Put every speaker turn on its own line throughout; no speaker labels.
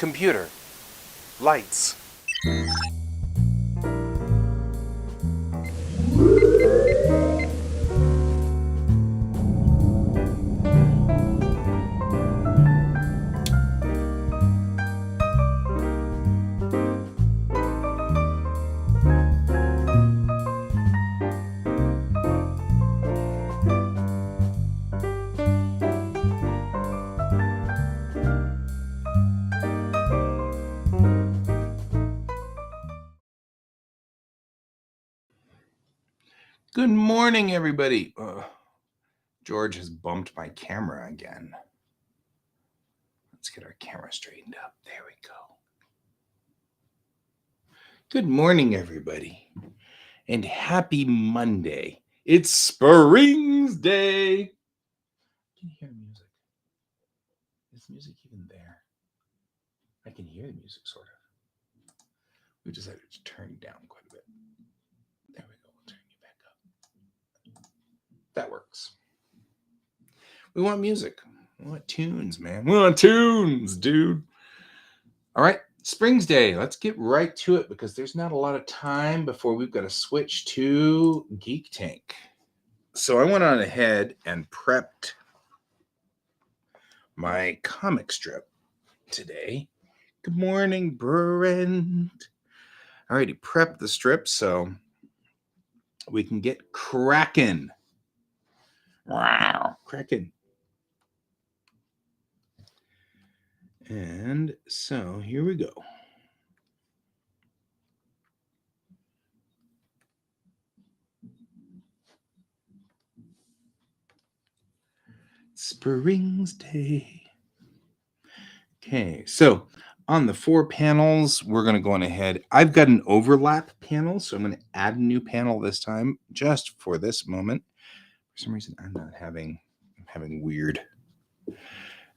Computer. Lights. Good morning, everybody. George has bumped my camera again. Let's get our camera straightened up. There we go. Good morning, everybody, and happy Monday. It's Springs Day. Can you hear music? Is music even there? I can hear the music, sort of. We decided to turn down quite a bit. There we go. We'll turn you back up. That works. We want music. We want tunes, man. We want tunes, dude. All right, Springs Day. Let's get right to it because there's not a lot of time before we've got to switch to Geek Tank. So I went on ahead and prepped my comic strip today. Good morning, Brent. I already prepped the strip so we can get cracking. Wow, cracking. And so here we go. Springs Day. Okay, so on the 4 panels, we're going to go on ahead. I've got an overlap panel, so I'm going to add a new panel this time just for this moment. For some reason, I'm having weird. I'm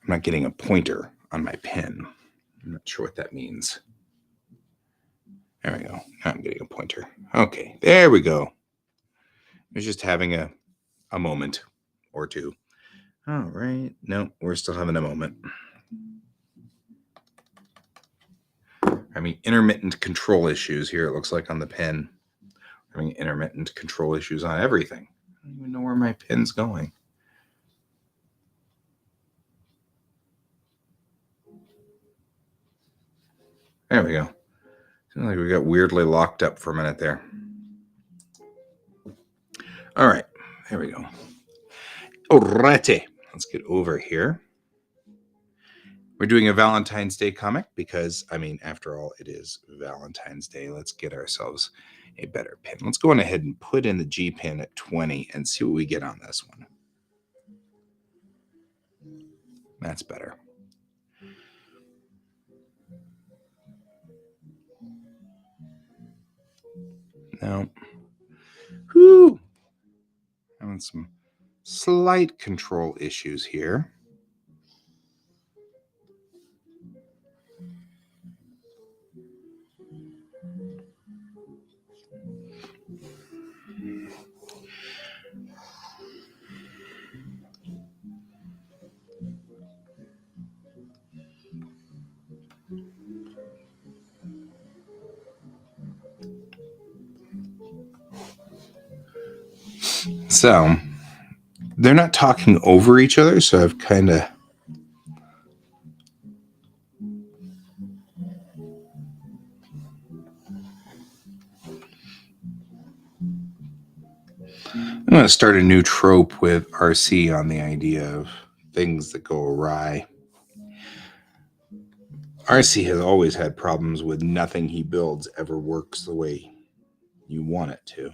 not getting a pointer on my pen. I'm not sure what that means. There we go. Now I'm getting a pointer. Okay, there we go. I was just having a moment or two. All right. No, we're still having a moment. I mean, intermittent control issues here, it looks like on the pen. Having intermittent control issues on everything. I don't even know where my pen's going. There we go. Seems like we got weirdly locked up for a minute there. All right, there we go. Alrighty, let's get over here. We're doing a Valentine's Day comic because, I mean, after all, it is Valentine's Day. Let's get ourselves a better pin. Let's go on ahead and put in the G pin at 20 and see what we get on this one. That's better. Now, whoo, having some slight control issues here. So they're not talking over each other, so I've kind of I'm going to start a new trope with RC on the idea of things that go awry. RC has always had problems with nothing he builds ever works the way you want it to.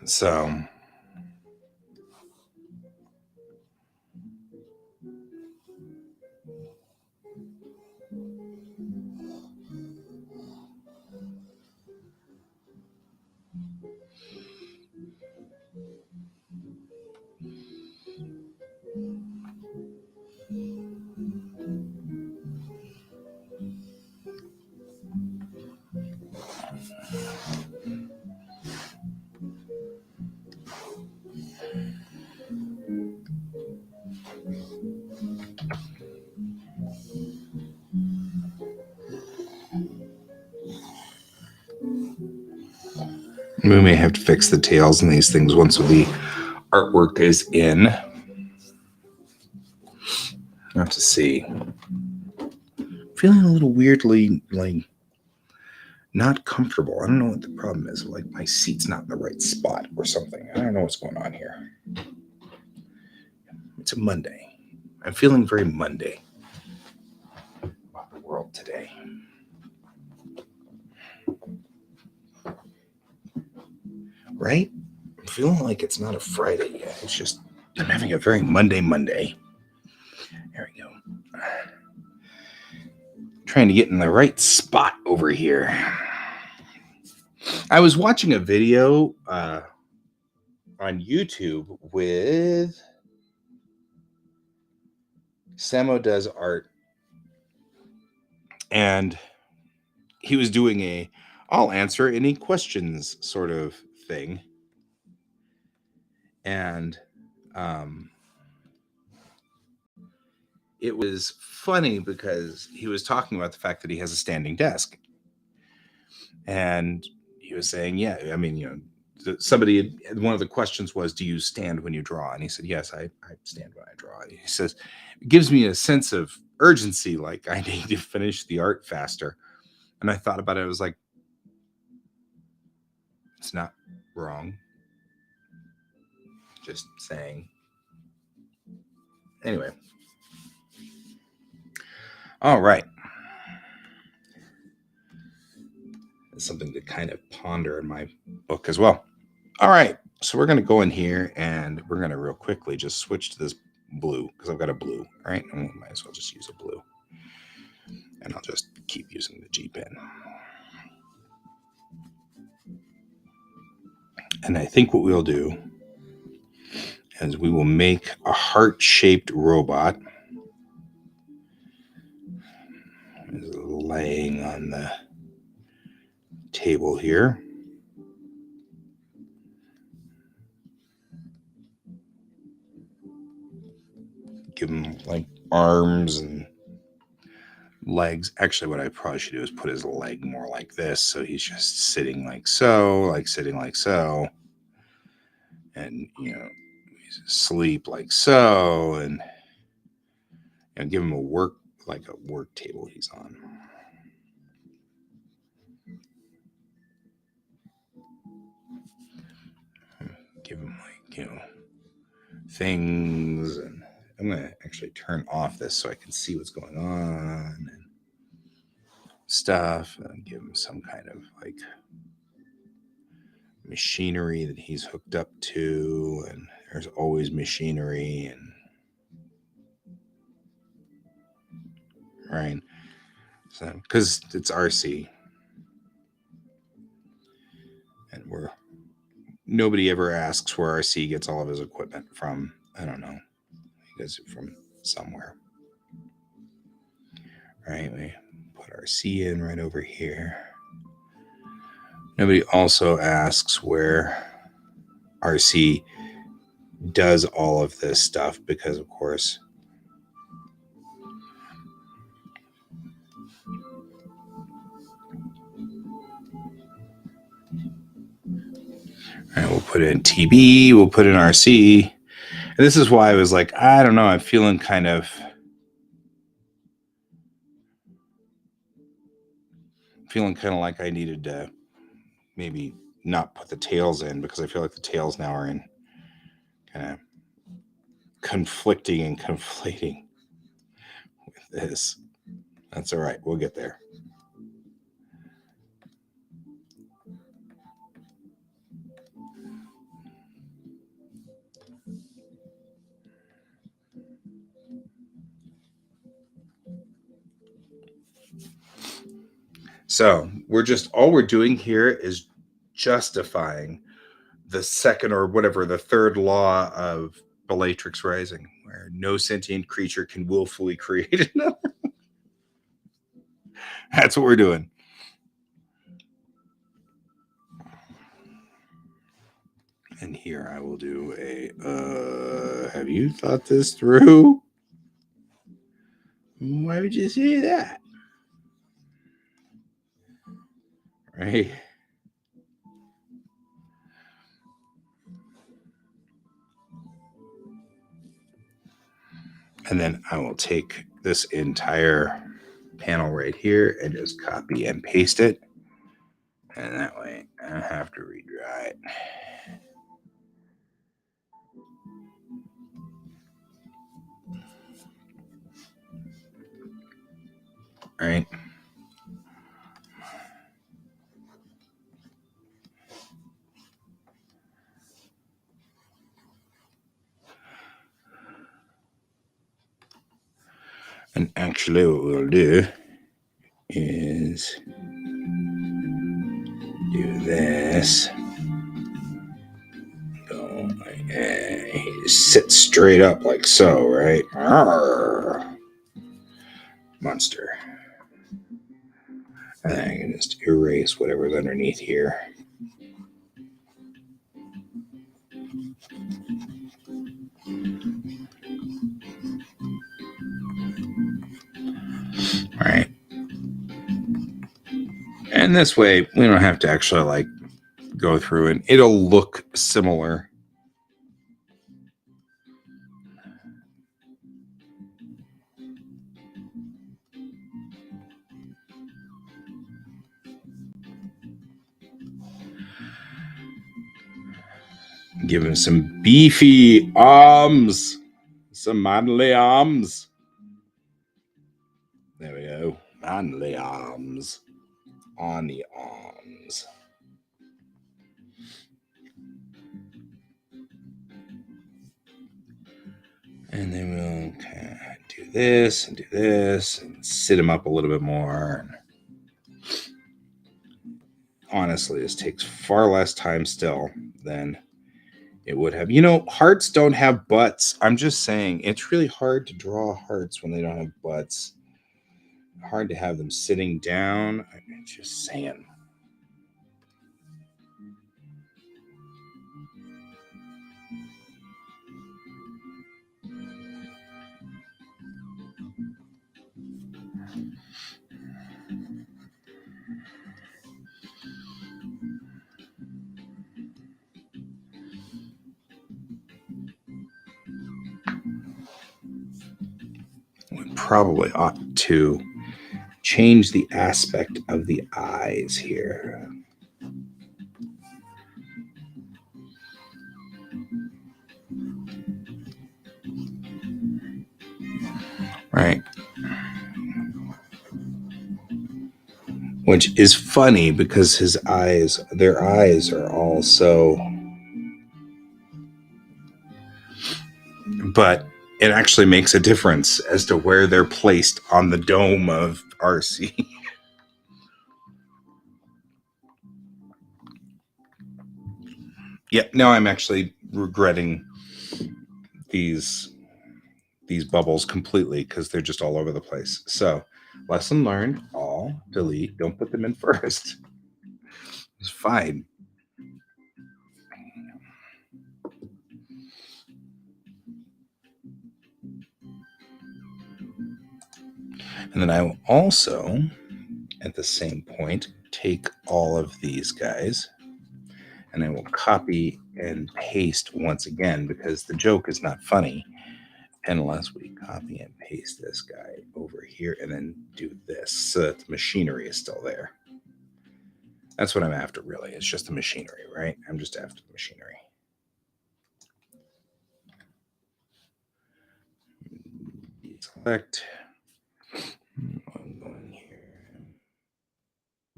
So We may have to fix the tails and these things once the artwork is in. I have to see. Feeling a little weirdly like not comfortable. I don't know what the problem is. Like my seat's not in the right spot or something. I don't know what's going on here. It's a Monday. I'm feeling very Monday about the world today. Right? I'm feeling like it's not a Friday yet. It's just I'm having a very Monday. There we go. Trying to get in the right spot over here. I was watching a video on YouTube with Samo Does Art, and he was doing a I'll answer any questions sort of thing. And it was funny because he was talking about the fact that he has a standing desk. And he was saying, yeah, I mean, you know, somebody, one of the questions was, do you stand when you draw? And he said, yes, I stand when I draw. He says, it gives me a sense of urgency, like I need to finish the art faster. And I thought about it, I was like, it's not wrong. Just saying. Anyway. All right. It's something to kind of ponder in my book as well. All right. So we're going to go in here and we're going to real quickly just switch to this blue because I've got a blue, right? And we might as well just use a blue. And I'll just keep using the G pen. And I think what we'll do is we will make a heart-shaped robot. It's laying on the table here. Give him like arms and legs. Actually, what I probably should do is put his leg more like this, so he's just sitting like so, like sitting like so, and you know, he's asleep like so, and you know, give him a work table he's on. Give him like, you know, things, and I'm gonna actually turn off this so I can see what's going on and stuff, and give him some kind of like machinery that he's hooked up to, and there's always machinery, and right, so because it's RC, and nobody ever asks where RC gets all of his equipment from. I don't know, he gets it from somewhere. Right, we put RC in right over here. Nobody also asks where RC does all of this stuff because, of course, right, we'll put in TB, we'll put in RC. And this is why I was like, I don't know, I'm feeling kind of like I needed to maybe not put the tails in because I feel like the tails now are in kind of conflicting and conflating with this. That's all right. We'll get there. So all we're doing here is justifying the second or whatever, the third law of Bellatrix Rising, where no sentient creature can willfully create another. That's what we're doing. And here I will do a, have you thought this through? Why would you say that? Right? And then I will take this entire panel right here and just copy and paste it. And that way I don't have to redry it. All right. And actually what we'll do is do this. Go sit straight up like so, right? Arr. Monster. And then I can just erase whatever's underneath here. All right. And this way we don't have to actually like go through and it'll look similar. Give him some beefy arms. Some manly arms. There we go. Manly arms. On the arms. And then we'll kind of do this and sit him up a little bit more. And honestly, this takes far less time still than it would have. You know, hearts don't have butts. I'm just saying, it's really hard to draw hearts when they don't have butts. Hard to have them sitting down. I'm just saying. We probably ought to change the aspect of the eyes here. Right. Which is funny because their eyes are all so. But it actually makes a difference as to where they're placed on the dome of RC. Yeah, now I'm actually regretting these bubbles completely because they're just all over the place. So, lesson learned: all delete. Don't put them in first. It's fine. And then I will also, at the same point, take all of these guys and I will copy and paste once again because the joke is not funny unless we copy and paste this guy over here and then do this so that the machinery is still there. That's what I'm after, really. It's just the machinery, right? I'm just after the machinery. Select. I'm going here.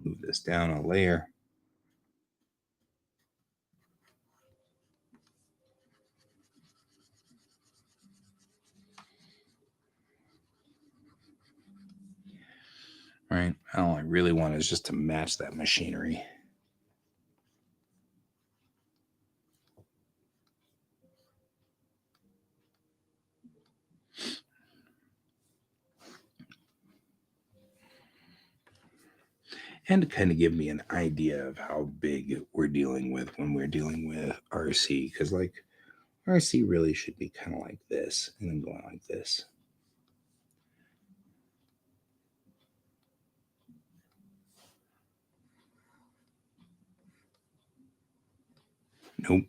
Move this down a layer. Right. All I really want is just to match that machinery. And to kind of give me an idea of how big we're dealing with when we're dealing with RC. Because, like, RC really should be kind of like this and then going like this. Nope.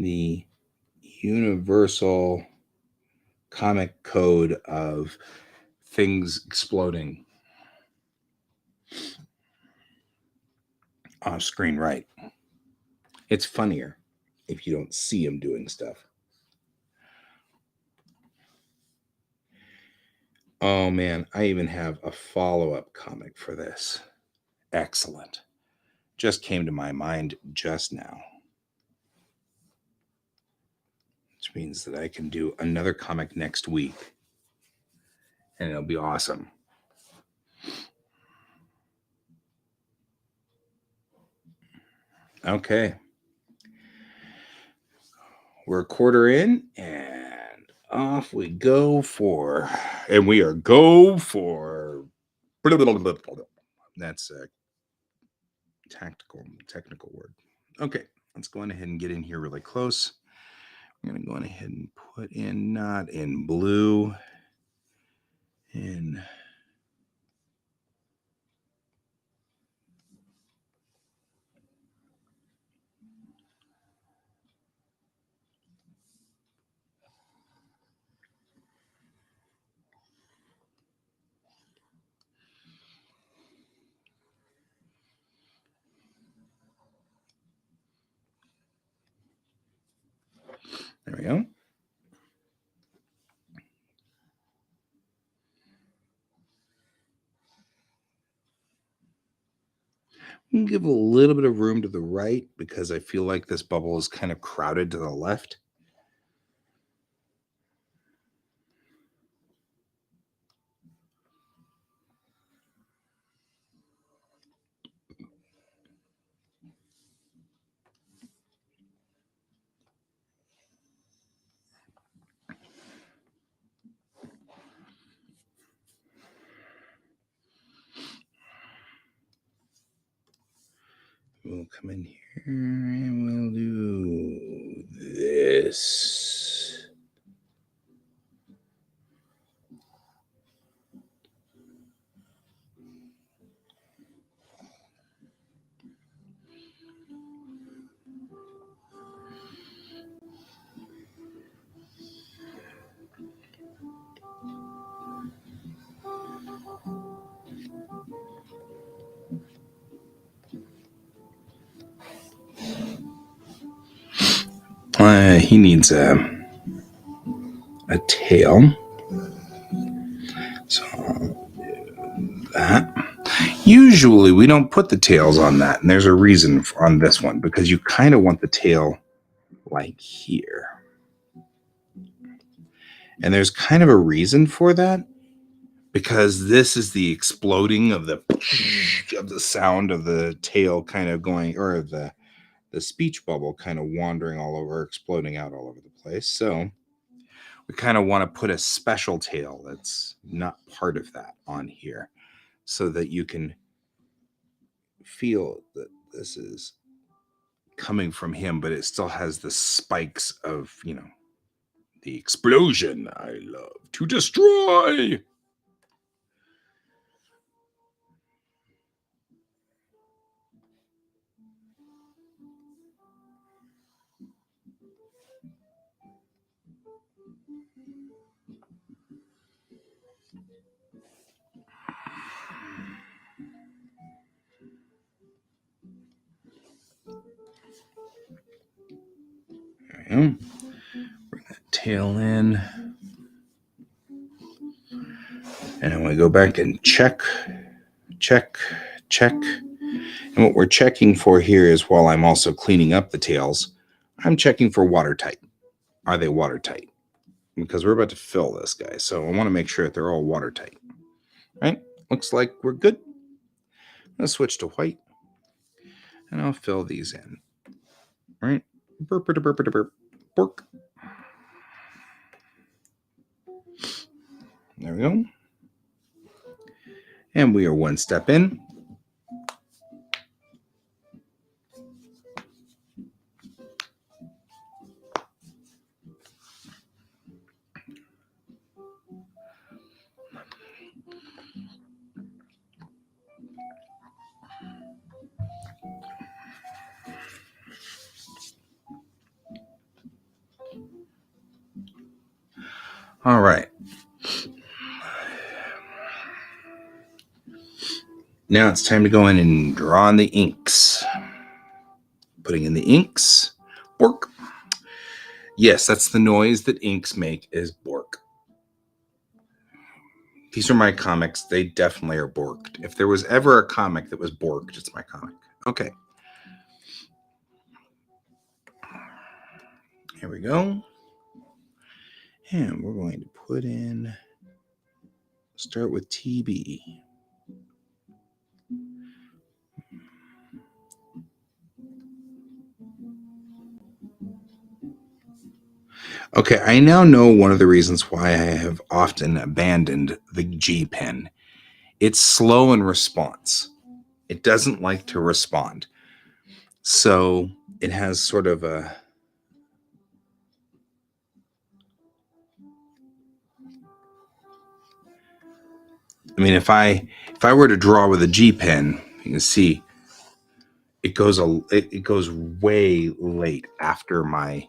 the universal comic code of things exploding off screen, right? It's funnier if you don't see him doing stuff. Oh man, I even have a follow-up comic for this. Excellent. Just came to my mind just now. Which means that I can do another comic next week. And it'll be awesome. Okay. We're a quarter in and off we go for, and we are go for, that's a technical word. Okay, let's go on ahead and get in here really close. I'm going to go on ahead and put in, not in blue, in there we go. Give a little bit of room to the right because I feel like this bubble is kind of crowded to the left. We'll come in here and we'll do this. He needs a tail. So that. Usually we don't put the tails on that, and there's a reason on this one because you kind of want the tail like here. And there's kind of a reason for that because this is the exploding of the sound of the tail kind of going, or the speech bubble kind of wandering all over, exploding out all over the place. So we kind of want to put a special tail that's not part of that on here so that you can feel that this is coming from him, but it still has the spikes of, the explosion I love to destroy. Bring that tail in. And then we go back and check. And what we're checking for here is, while I'm also cleaning up the tails, I'm checking for watertight. Are they watertight? Because we're about to fill this guy. So I want to make sure that they're all watertight. Right? Looks like we're good. Let's switch to white. And I'll fill these in. Right? Burp. Bork. There we go. And we are one step in. All right. Now it's time to go in and draw on the inks. Putting in the inks. Bork. Yes, that's the noise that inks make, is bork. These are my comics. They definitely are borked. If there was ever a comic that was borked, it's my comic. Okay. Here we go. And we're going to put in, start with TB. Okay, I now know one of the reasons why I have often abandoned the G pen. It's slow in response. It doesn't like to respond. So it has sort of a, I mean, if I were to draw with a G pen, you can see it goes way late after my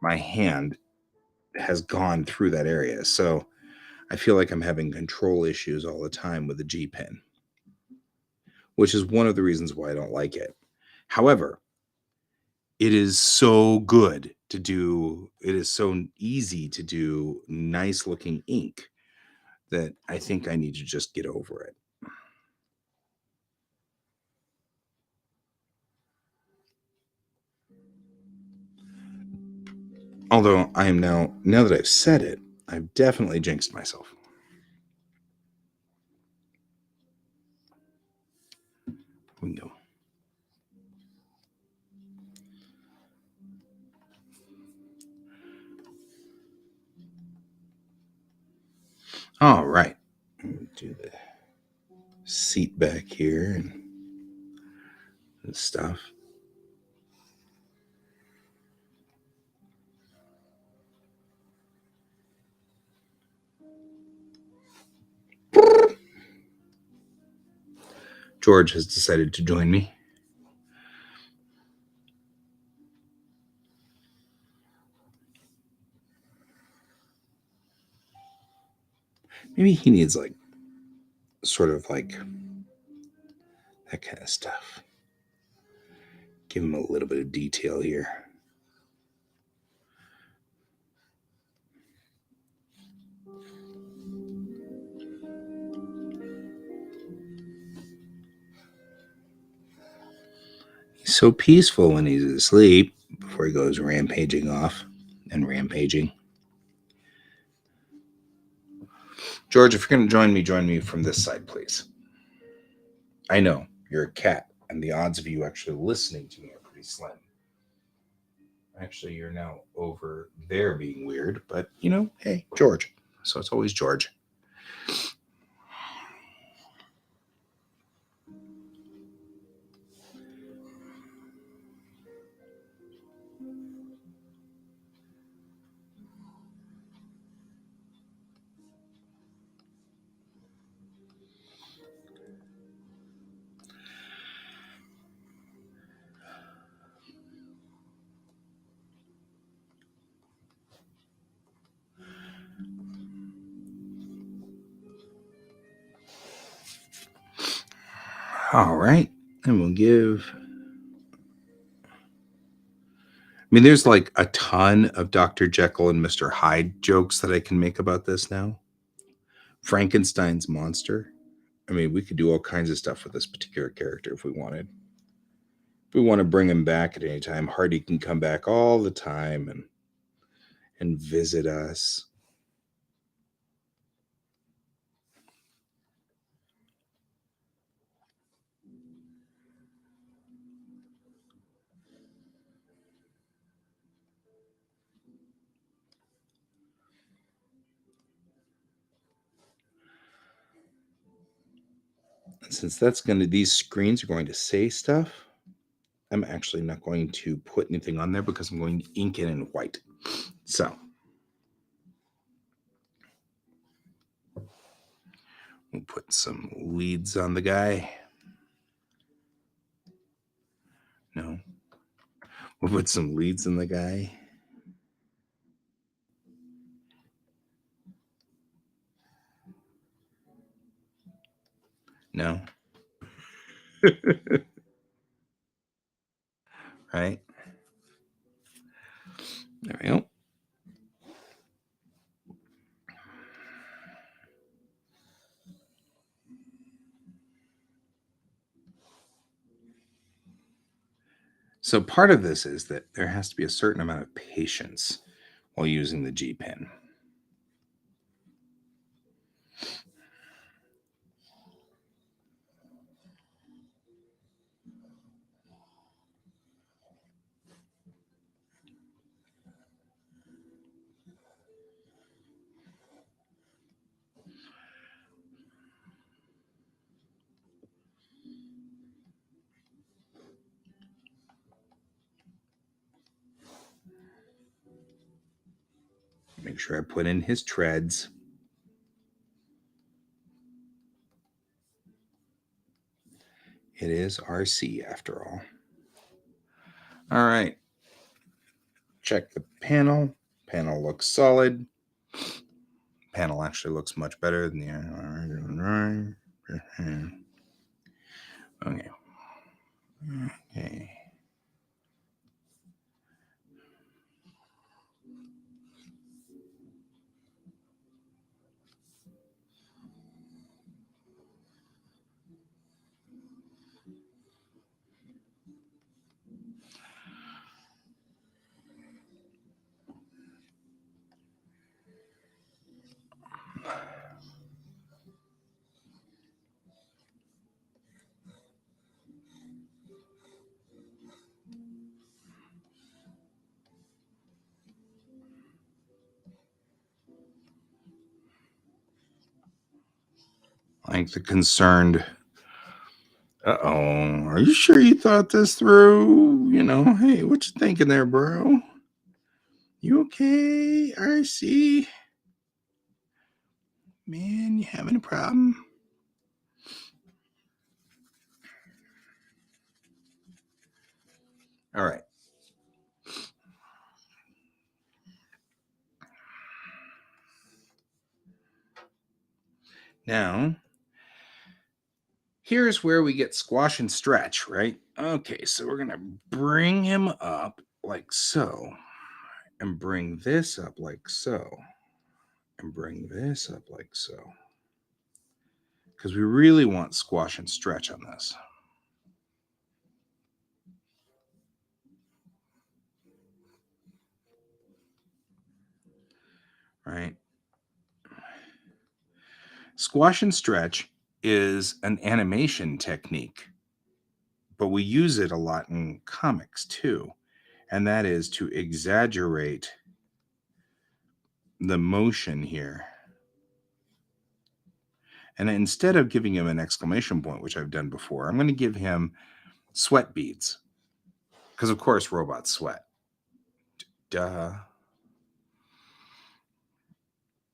hand has gone through that area. So I feel like I'm having control issues all the time with the G pen, which is one of the reasons why I don't like it. However, it is so good to do, it is so easy to do nice looking ink that I think I need to just get over it. Although I am now that I've said it, I've definitely jinxed myself. We can go. All right. Do the seat back here and stuff. George has decided to join me. Maybe he needs like sort of like that kind of stuff. Give him a little bit of detail here. He's so peaceful when he's asleep before he goes rampaging off and rampaging. George, if you're going to join me from this side, please. I know you're a cat, and the odds of you actually listening to me are pretty slim. Actually, you're now over there being weird, but you know, hey, George. So it's always George. All right. And we'll give. I mean, there's like a ton of Dr. Jekyll and Mr. Hyde jokes that I can make about this now. Frankenstein's monster. I mean, we could do all kinds of stuff with this particular character if we wanted. If we want to bring him back at any time, Hardy can come back all the time and visit us. And since these screens are going to say stuff, I'm actually not going to put anything on there because I'm going to ink it in white. So we'll put some leads on the guy. No. We'll put some leads in the guy. No. Right? There we go. So part of this is that there has to be a certain amount of patience while using the G pen. Make sure I put in his treads. It is RC after all. All right. Check the panel. Panel looks solid. Panel actually looks much better than the okay. Okay. Like the concerned, uh-oh, are you sure you thought this through? You know, hey, what you thinking there, bro? You okay? RC? Man, you having a problem? All right. Now, here's where we get squash and stretch, right? Okay, so we're going to bring him up like so, and bring this up like so, and bring this up like so. Because we really want squash and stretch on this. Right? Squash and stretch is an animation technique, but we use it a lot in comics too. And that is to exaggerate the motion here. And instead of giving him an exclamation point, which I've done before, I'm going to give him sweat beads. Because, of course, robots sweat. Duh.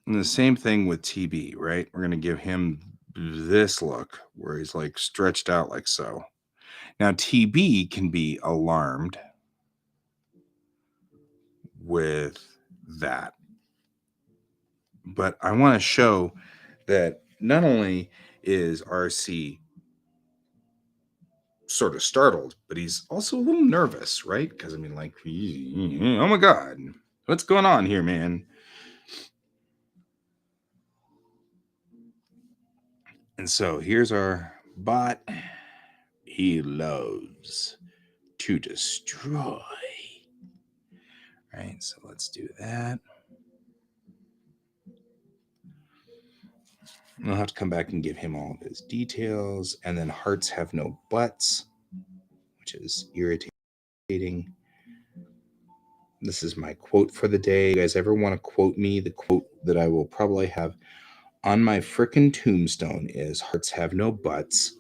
And the same thing with TB, right? We're going to give him this look where he's like stretched out like so. Now, TB can be alarmed with that. But I want to show that not only is RC sort of startled, but he's also a little nervous, right? Because I mean, like, oh my God, what's going on here, man? And so here's our bot. He loves to destroy. Right, so let's do that. I'll have to come back and give him all of his details. And then hearts have no butts, which is irritating. This is my quote for the day. You guys ever want to quote me? The quote that I will probably have on my frickin' tombstone is hearts have no butts.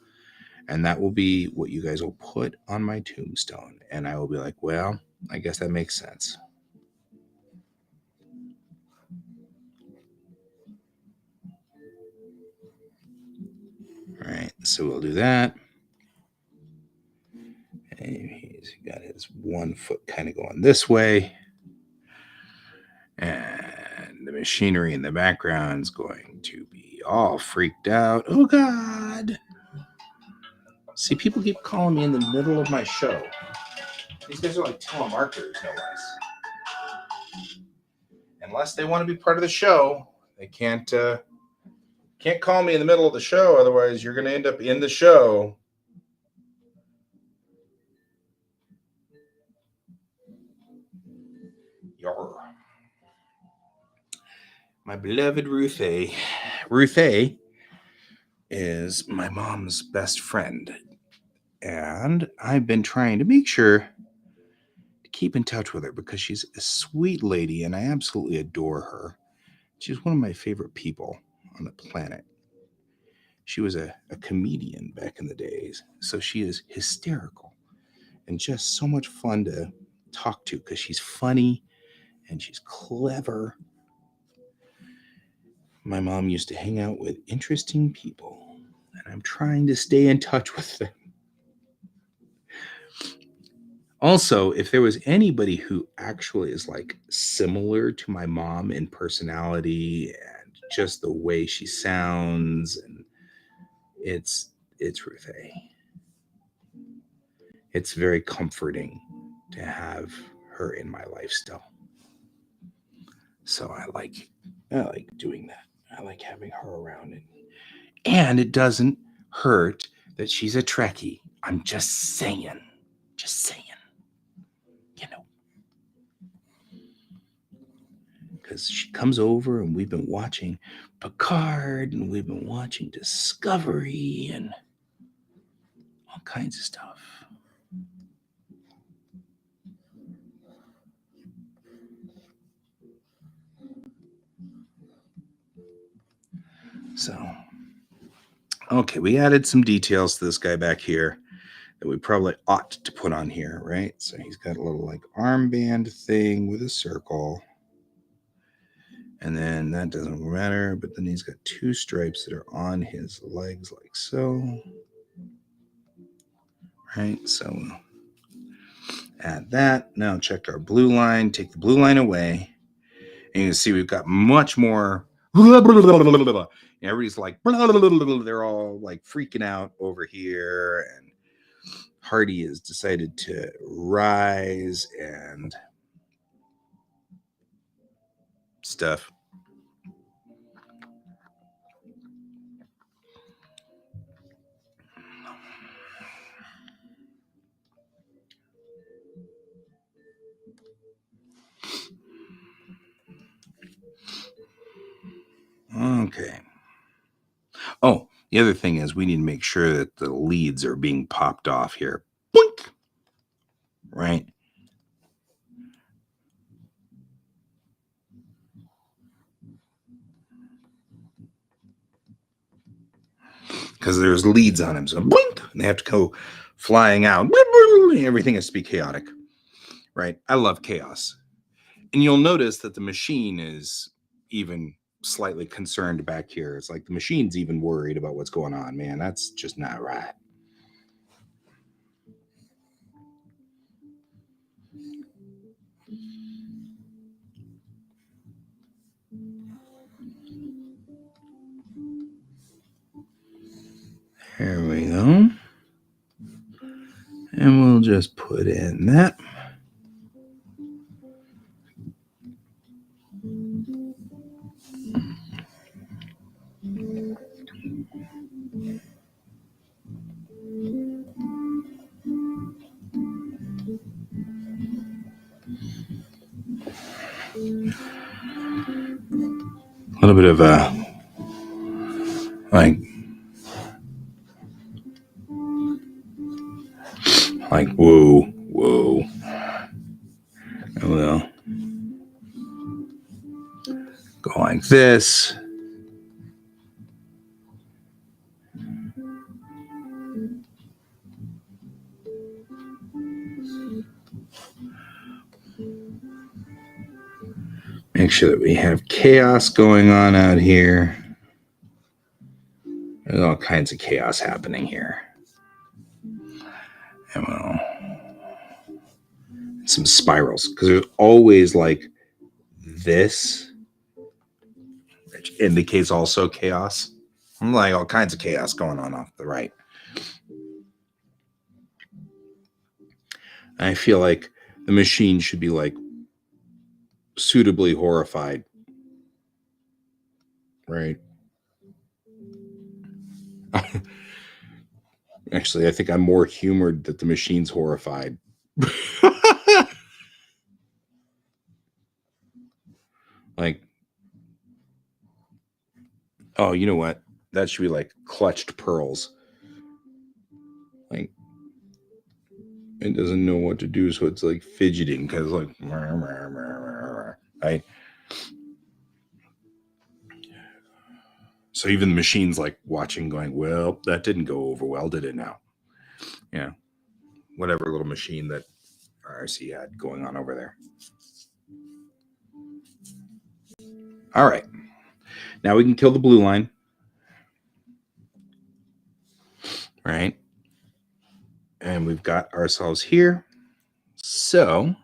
And that will be what you guys will put on my tombstone. And I will be like, well, I guess that makes sense. All right, so we'll do that. And he's got his one foot kind of going this way. And the machinery in the background is going to be all freaked out. Oh, God. See, people keep calling me in the middle of my show. These guys are like telemarketers, no less. Unless they want to be part of the show, they can't call me in the middle of the show. Otherwise, you're going to end up in the show. Yarr. My beloved Ruth A. Ruth A. is my mom's best friend. And I've been trying to make sure to keep in touch with her because she's a sweet lady and I absolutely adore her. She's one of my favorite people on the planet. She was a comedian back in the days, so she is hysterical and just so much fun to talk to because she's funny and she's clever. My mom used to hang out with interesting people, and I'm trying to stay in touch with them. Also, if there was anybody who actually is like similar to my mom in personality and just the way she sounds, and it's Ruth A. It's very comforting to have her in my life still. So I like doing that. I like having her around, and it doesn't hurt that she's a Trekkie. I'm just saying. You know. Because she comes over and we've been watching Picard and we've been watching Discovery and all kinds of stuff. So, okay, we added some details to this guy back here that we probably ought to put on here, right? So he's got a little like armband thing with a circle. And then that doesn't matter, but then he's got two stripes that are on his legs like so. Right, so add that. Now check our blue line, take the blue line away. And you can see we've got much more. Everybody's like, they're all like freaking out over here. And Hardy has decided to rise and stuff. Okay. Oh, the other thing is we need to make sure that the leads are being popped off here. Boink! Right? Because there's leads on him. So boink! And they have to go flying out. Everything has to be chaotic. Right? I love chaos. And you'll notice that the machine is even slightly concerned back here. It's like the machine's even worried about what's going on, man. That's just not right. There we go. And we'll just put in that. A little bit of like whoa. Well, go like this. Make sure that we have chaos going on out here. There's all kinds of chaos happening here. And well, some spirals, because there's always like this, which indicates also chaos. I'm like all kinds of chaos going on off the right. I feel like the machine should be like suitably horrified, right? Actually, I think I'm more humored that the machine's horrified. Like, oh, you know what? That should be like clutched pearls. Like, it doesn't know what to do, so it's like fidgeting because like, right? So even the machine's like watching, going, "Well, that didn't go over well, did it? Now, yeah, whatever little machine that RC had going on over there." All right, now we can kill the blue line, right? And we've got ourselves here. So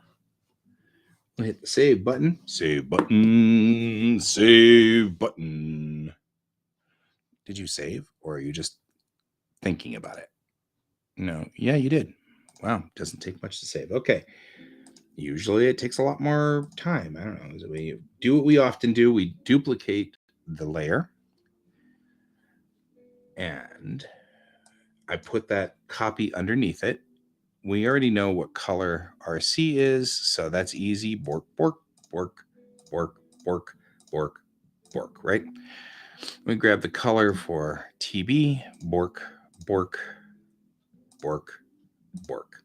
we'll hit the save button. Save button. Save button. Did you save, or are you just thinking about it? No. Yeah, you did. Wow, doesn't take much to save. Okay. Usually it takes a lot more time. I don't know. So we do what we often do. We duplicate the layer, and I put that copy underneath it. We already know what color RC is, so that's easy. Bork, bork, bork, bork, bork, bork, bork, right? We grab the color for TB, bork, bork, bork, bork.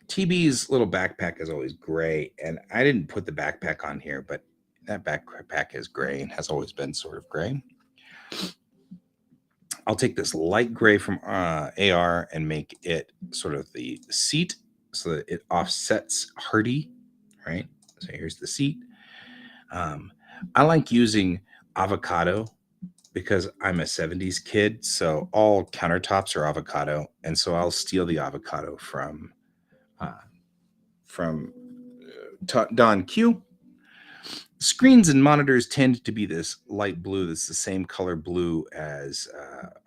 TB's little backpack is always gray, and I didn't put the backpack on here, but that backpack is gray and has always been sort of gray. I'll take this light gray from AR and make it sort of the seat so that it offsets Hardy, right? So here's the seat. I like using avocado because I'm a 70s kid, so all countertops are avocado, and so I'll steal the avocado uh, from Don Q. Screens and monitors tend to be this light blue that's the same color blue as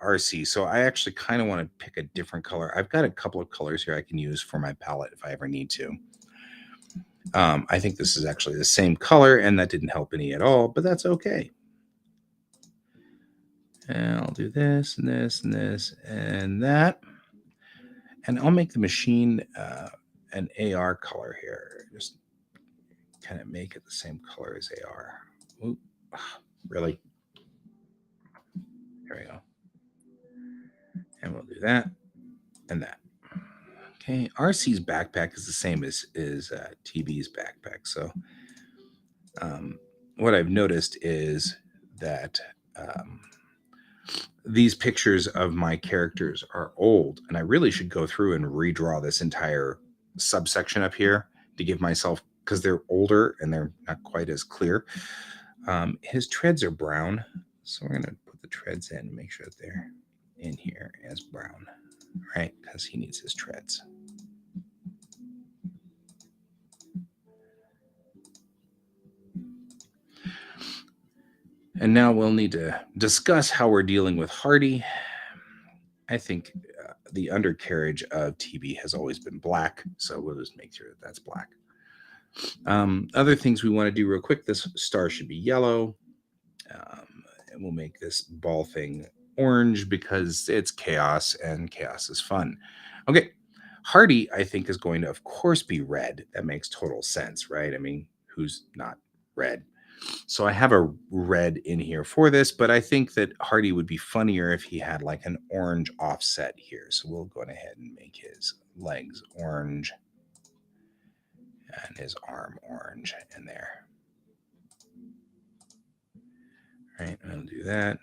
RC. So I actually kind of want to pick a different color. I've got a couple of colors here I can use for my palette if I ever need to. I think this is actually the same color, and that didn't help any at all, but that's okay. And I'll do this and this and this and that. And I'll make the machine an AR color here. Just kind of make it the same color as AR. Ooh, really? There we go. And we'll do that and that. Okay, RC's backpack is the same as TB's backpack. So what I've noticed is that these pictures of my characters are old, and I really should go through and redraw this entire subsection up here to give myself, because they're older and they're not quite as clear. His treads are brown, so we're going to put the treads in and make sure that they're in here as brown, right? Because he needs his treads. And now we'll need to discuss how we're dealing with Hardy. I think the undercarriage of TB has always been black, so we'll just make sure that that's black. Other things we want to do real quick, this star should be yellow. And we'll make this ball thing orange because it's chaos and chaos is fun. Okay, Hardy, I think, is going to, of course, be red. That makes total sense, right? I mean, who's not red? So I have a red in here for this, but I think that Hardy would be funnier if he had like an orange offset here. So we'll go ahead and make his legs orange and his arm orange in there. All right, I'll do that,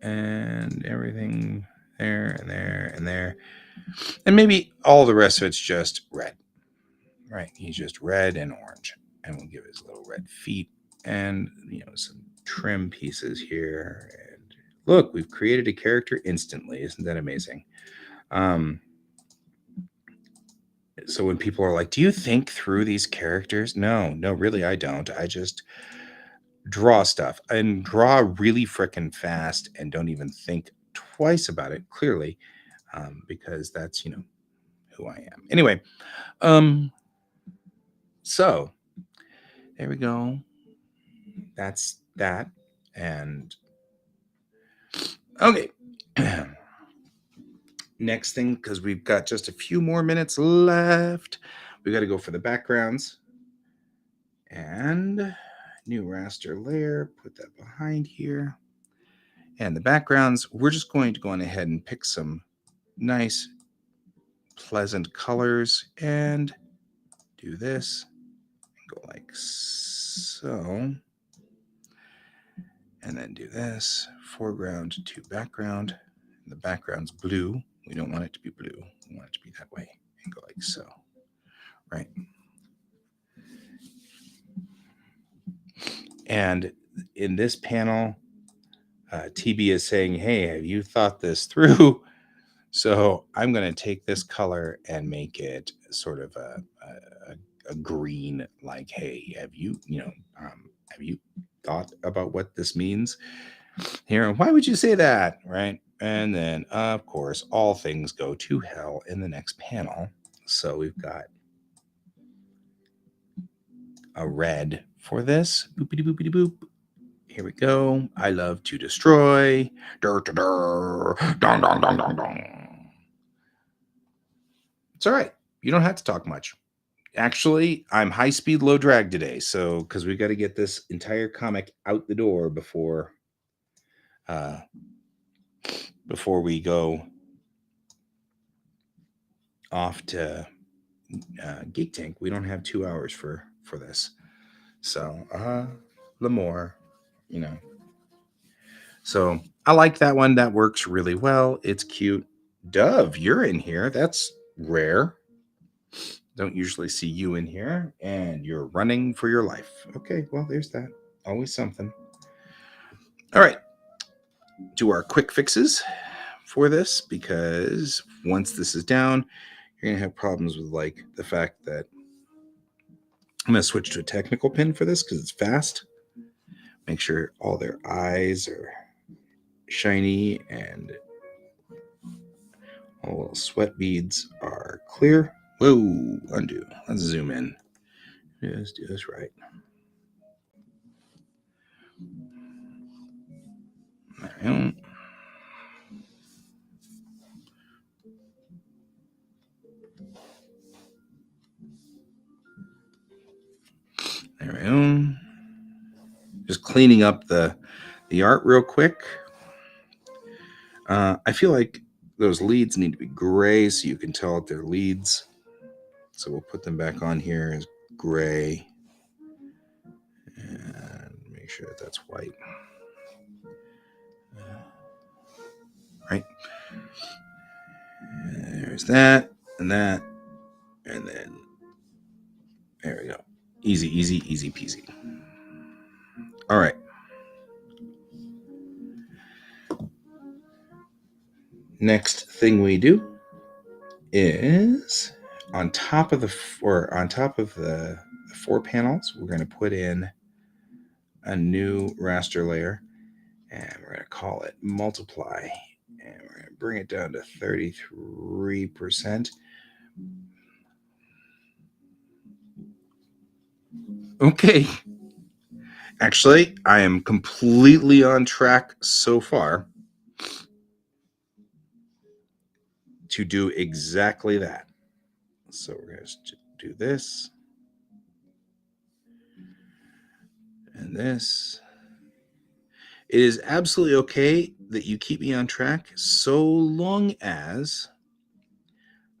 and everything there and there and there. And maybe all the rest of it's just red. Right, he's just red and orange. And we'll give his little red feet and some trim pieces here. And look, we've created a character instantly. Isn't that amazing? So when people are like, do you think through these characters? No, really, I don't. I just draw stuff and draw really freaking fast and don't even think twice about it, clearly, because that's, who I am. Anyway, so there we go. That's that. And okay. Next thing, because we've got just a few more minutes left, we got to go for the backgrounds. And new raster layer, put that behind here. And the backgrounds, we're just going to go on ahead and pick some nice, pleasant colors and do this. Go like so. And then do this, foreground to background. And the background's blue. We don't want it to be blue. We want it to be that way. And go like so. Right? And in this panel, TB is saying, hey, have you thought this through? So I'm going to take this color and make it sort of a green, like, hey, have you thought about what this means here? Why would you say that? Right? And then, of course, all things go to hell in the next panel. So we've got a red for this. Boopity boopity boop. Here we go. I love to destroy. Dur, dur, dur. Dong, dong, dong, dong, dong. It's all right. You don't have to talk much. Actually, I'm high speed, low drag today. So, because we got to get this entire comic out the door before we go off to Geek Tank. We don't have 2 hours for this. So, L'Amour, So I like that one. That works really well. It's cute. Dove, you're in here. That's rare. Don't usually see you in here. And you're running for your life. Okay, well, there's that. Always something. All right. Do our quick fixes for this, because once this is down, you're going to have problems with like the fact that I'm going to switch to a technical pin for this because it's fast. Make sure all their eyes are shiny and all little sweat beads are clear. Whoa, undo. Let's zoom in. Let's do this right. There we go. Just cleaning up the art real quick. I feel like those leads need to be gray so you can tell that they're leads. So we'll put them back on here as gray. And make sure that that's white. Right. There's that, and then there we go. Easy, easy, easy peasy. All right. Next thing we do is on top of the 4 panels, we're going to put in a new raster layer, and we're going to call it multiply, and we're going to bring it down to 33%. Okay. Actually, I am completely on track so far to do exactly that. So we're going to do this and this. It is absolutely okay that you keep me on track so long as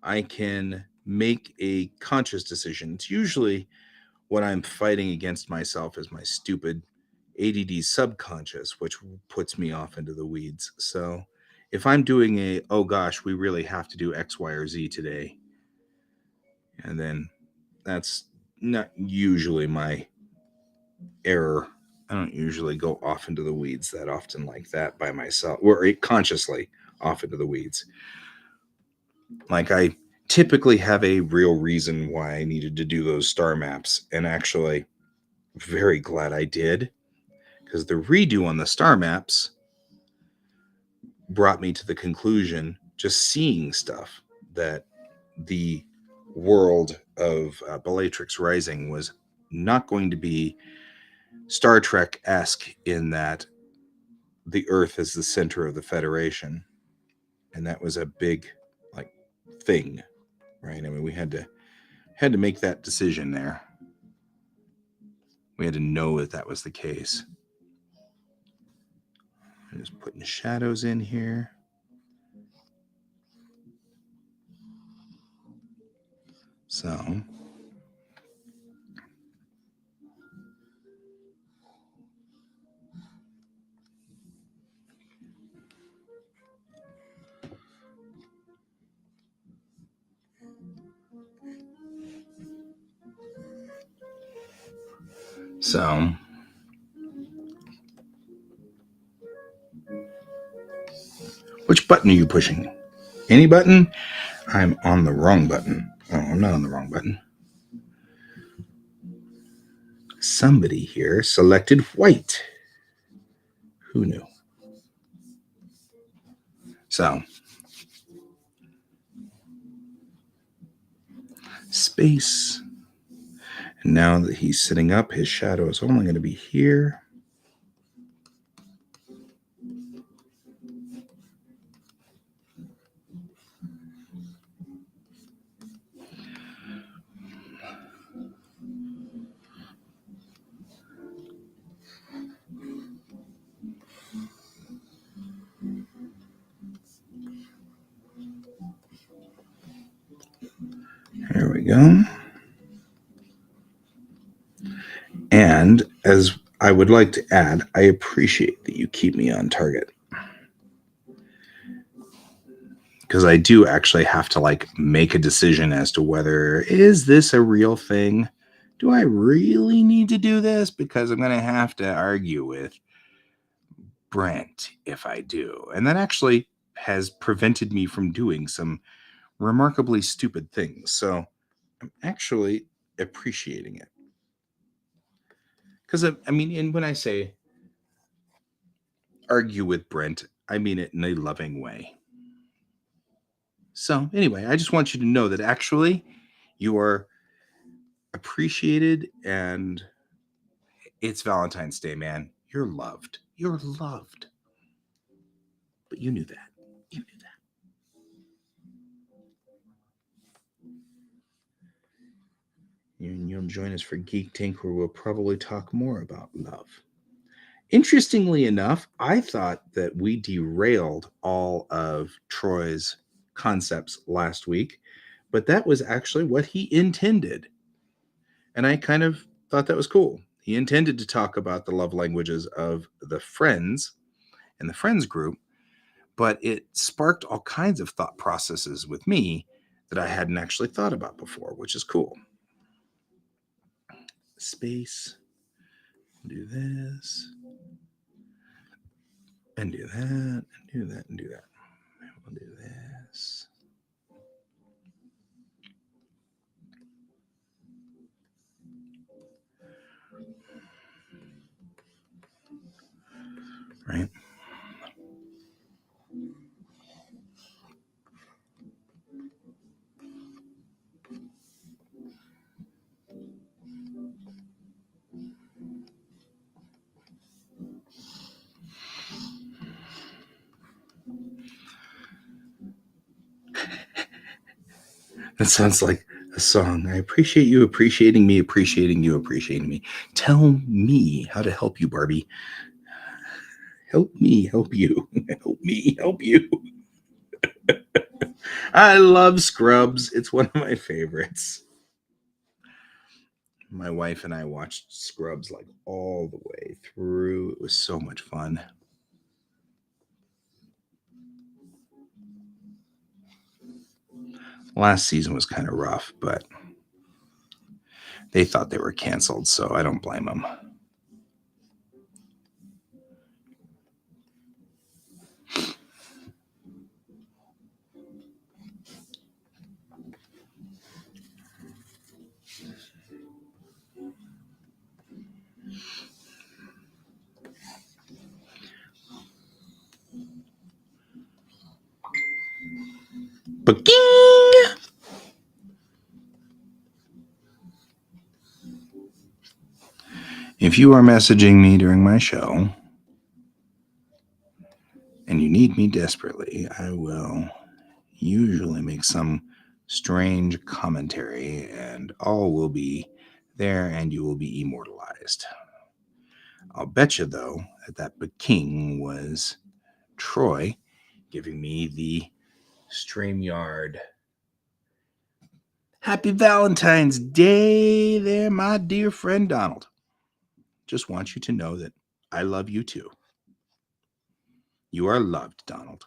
I can make a conscious decision. It's usually what I'm fighting against myself is my stupid ADD subconscious, which puts me off into the weeds. So if I'm doing oh gosh, we really have to do X, Y, or Z today, and then that's not usually my error. I don't usually go off into the weeds that often like that by myself, or consciously off into the weeds. Like I typically have a real reason why I needed to do those star maps, and actually very glad I did, because the redo on the star maps brought me to the conclusion, just seeing stuff, that the world of Bellatrix Rising was not going to be Star Trek-esque in that the Earth is the center of the Federation, and that was a big thing, right? I mean, we had to make that decision there. We had to know that was the case. I'm just putting shadows in here. So which button are you pushing? Any button? I'm on the wrong button. Oh, I'm not on the wrong button. Somebody here selected white. Who knew? So, space. And now that he's sitting up, his shadow is only going to be here. There we go. And as I would like to add, I appreciate that you keep me on target. Because I do actually have to make a decision as to whether, is this a real thing? Do I really need to do this? Because I'm going to have to argue with Brent if I do. And that actually has prevented me from doing some remarkably stupid things. So I'm actually appreciating it. Because, I mean, and when I say argue with Brent, I mean it in a loving way. So anyway, I just want you to know that actually you are appreciated, and it's Valentine's Day, man. You're loved. You're loved. But you knew that. You knew that. You'll join us for Geek Tank, where we'll probably talk more about love. Interestingly enough, I thought that we derailed all of Troy's concepts last week, but that was actually what he intended. And I kind of thought that was cool. He intended to talk about the love languages of the Friends and the Friends group, but it sparked all kinds of thought processes with me that I hadn't actually thought about before, which is cool. Space, do this, and do that, and do that, and do that. We'll do this. Right? That sounds like a song. I appreciate you appreciating me, appreciating you appreciating me. Tell me how to help you, Barbie. Help me help you. Help me help you. I love Scrubs. It's one of my favorites. My wife and I watched Scrubs all the way through. It was so much fun. Last season was kind of rough, but they thought they were canceled, so I don't blame them. Ba-ging! If you are messaging me during my show and you need me desperately, I will usually make some strange commentary and all will be there and you will be immortalized. I'll bet you, though, that king was Troy giving me the StreamYard. Happy Valentine's Day there, my dear friend Donald. Just want you to know that I love you too. You are loved, Donald.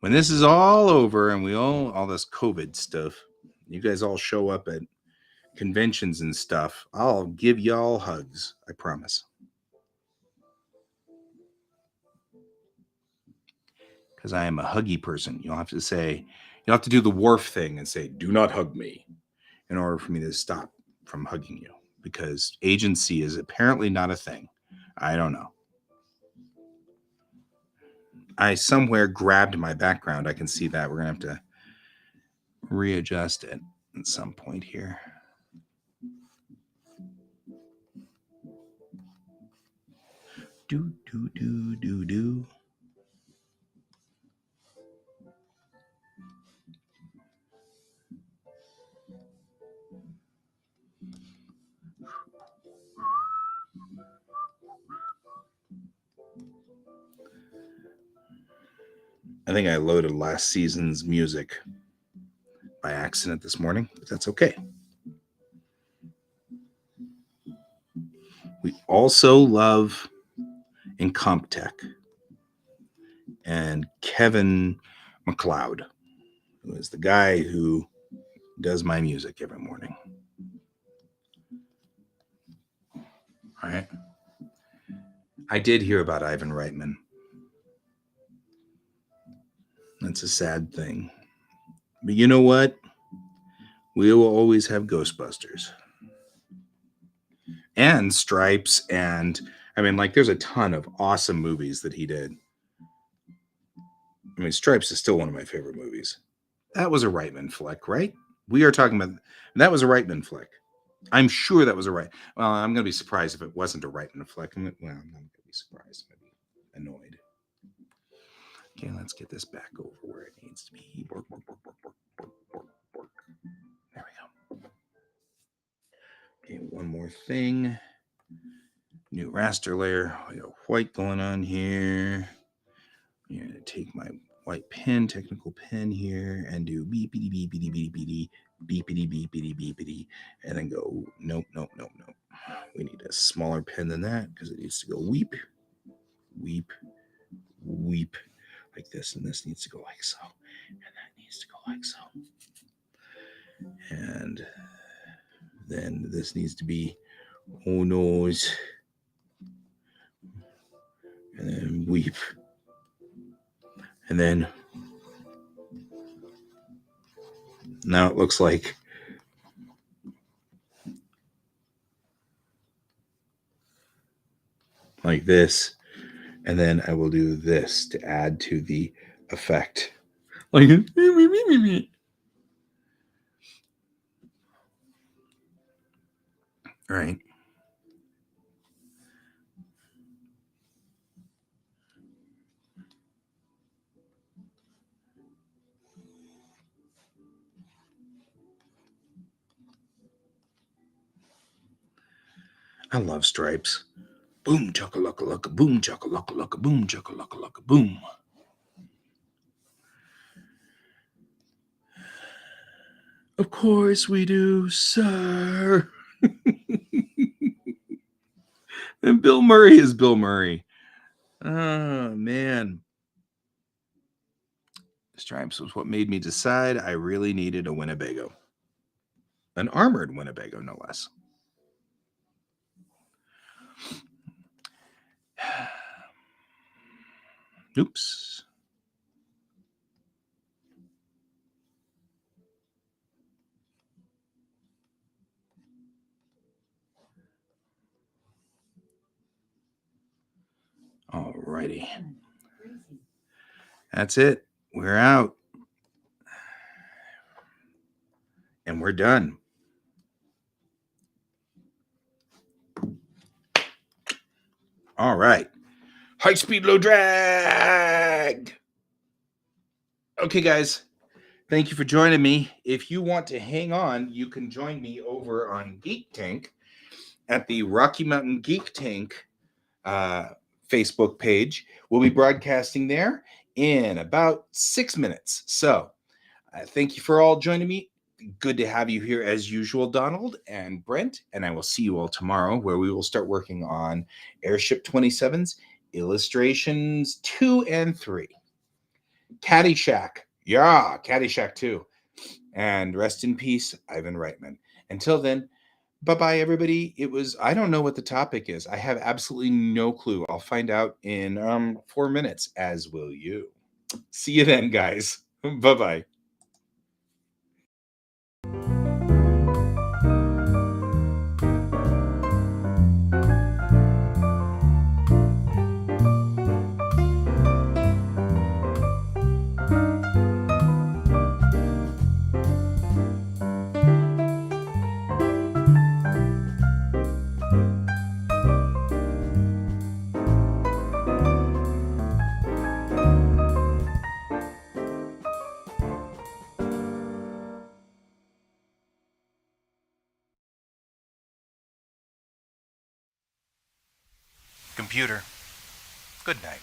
When this is all over and we all this COVID stuff, you guys all show up at conventions and stuff, I'll give y'all hugs. I promise. Because I am a huggy person. You'll have to do the Worf thing and say, do not hug me in order for me to stop from hugging you. Because agency is apparently not a thing. I don't know. I somewhere grabbed my background. I can see that. We're going to have to readjust it at some point here. Do. I think I loaded last season's music by accident this morning, but that's okay. We also love Incomptech and Kevin MacLeod, who is the guy who does my music every morning. All right. I did hear about Ivan Reitman. That's a sad thing. But you know what? We will always have Ghostbusters. And Stripes, and I mean, like, there's a ton of awesome movies that he did. I mean, Stripes is still one of my favorite movies. That was a Reitman flick, right? We are talking about that was a Reitman flick. I'm sure that was a right. Well, I'm going to be surprised if it wasn't a Reitman flick. I'm not going to be surprised. I'm going to be annoyed. Okay, let's get this back over where it needs to be. There we go. Okay, one more thing. New raster layer. We got white going on here. I'm going to take my white pen, technical pen here, and do beepity beepity beepity beepity beepity beepity, and then go nope. We need a smaller pen than that because it needs to go weep, weep, weep like this, and this needs to go like so, and that needs to go like so, and then this needs to be oh noise, and then weep, and then now it looks like this, and then I will do this to add to the effect. Like all right. I love Stripes. Boom chakalaka boom chakalaka boom chakalaka boom. Of course we do, sir. And Bill Murray is Bill Murray. Oh, man. Stripes was what made me decide I really needed a Winnebago. An armored Winnebago, no less. Oops. Alrighty. That's it. We're out. And we're done. All right. High speed, low drag. Okay, guys. Thank you for joining me. If you want to hang on, you can join me over on Geek Tank at the Rocky Mountain Geek Tank Facebook page. We'll be broadcasting there in about 6 minutes. So thank you for all joining me. Good to have you here as usual, Donald and Brent. And I will see you all tomorrow, where we will start working on Airship 27's illustrations 2 and 3. Caddyshack. Yeah, Caddyshack 2. And rest in peace, Ivan Reitman. Until then, bye-bye, everybody. I don't know what the topic is. I have absolutely no clue. I'll find out in 4 minutes, as will you. See you then, guys. Bye-bye. Computer, good night.